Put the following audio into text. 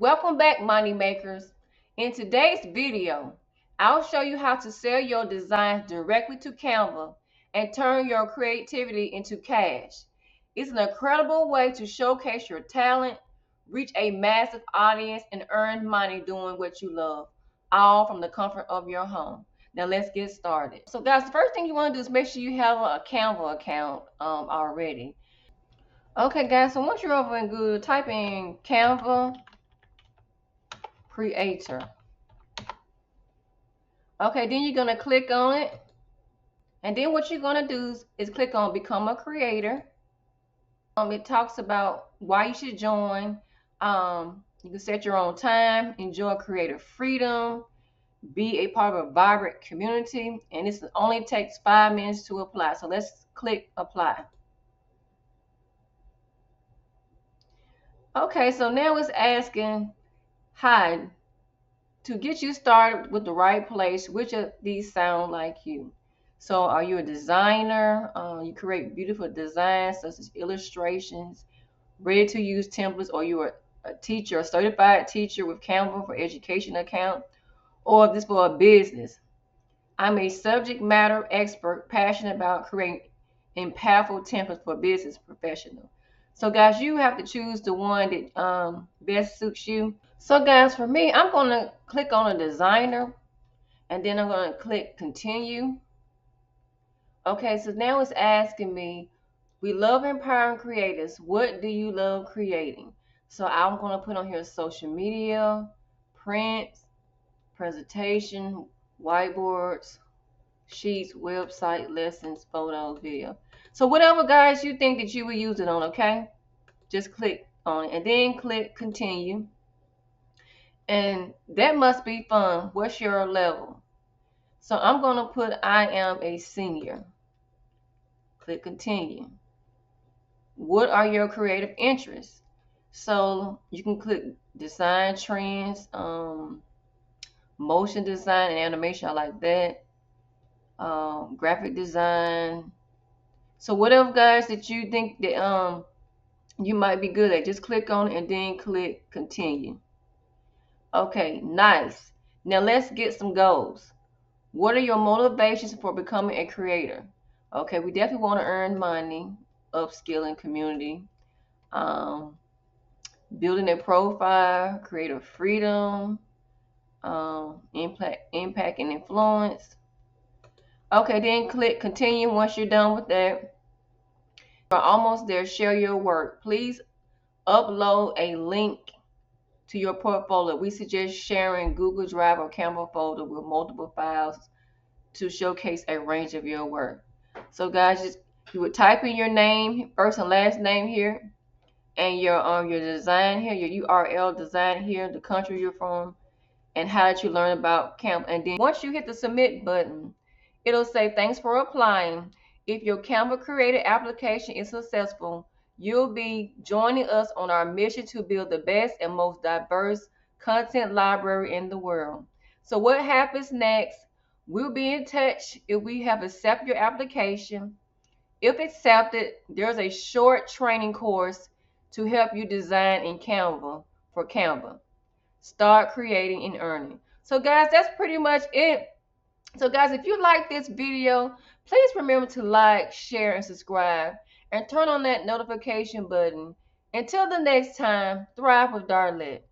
Welcome back, money makers. In today's video, I'll show you how to sell your designs directly to Canva and turn your creativity into cash. It's an incredible way to showcase your talent, reach a massive audience, and earn money doing what you love, all from the comfort of your home. Now let's get started. So guys, the first thing you want to do is make sure you have a Canva account already. Okay guys, so once you're over in Google, type in Canva Creator. Okay, then you're going to click on it. And then what you're going to do is click on Become a Creator. It talks about why you should join. You can set your own time, enjoy creative freedom, be a part of a vibrant community, and this only takes 5 minutes to apply. So let's click Apply. Okay, so now it's asking, hi, to get you started with the right place, which of these sound like you? So are you a designer? You create beautiful designs such as illustrations, ready to use templates, or you're a teacher, a certified teacher with Canva for education account, or if this for a business. I'm a subject matter expert passionate about creating impactful templates for business professionals. So guys, you have to choose the one that best suits you. So guys, for me, I'm going to click on a designer and then I'm going to click continue. Okay, so now it's asking me, we love empowering creators. What do you love creating? So I'm going to put on here social media, prints, presentation, whiteboards, sheets, website, lessons, photos, video. So whatever guys you think that you will use it on, okay? Just click on it and then click continue. And that must be fun. What's your level? So I'm going to put I am a senior. Click continue. What are your creative interests? So you can click design trends, motion design and animation. I like that. Graphic design. So whatever guys that you think that you might be good at, just click on it and then click continue. Okay, nice. Now let's get some goals. What are your motivations for becoming a creator? Okay, we definitely want to earn money, upskilling community, building a profile, creative freedom, impact and influence. Okay, then click continue once you're done with that. We're almost there. Share your work. Please upload a link to your portfolio. We suggest sharing Google Drive or Canva folder with multiple files to showcase a range of your work. So guys, just you would type in your name, first and last name here, and your design here, your URL design here, the country you're from, and how did you learn about Canva. And then once you hit the submit button, it'll say thanks for applying. If your Canva created application is successful, you'll be joining us on our mission to build the best and most diverse content library in the world. So what happens next? We'll be in touch if we have accepted your application. If accepted, there's a short training course to help you design in Canva for Canva. Start creating and earning. So guys, that's pretty much it. So guys, if you like this video, please remember to like, share, and subscribe, and turn on that notification button. Until the next time, thrive with Darlette.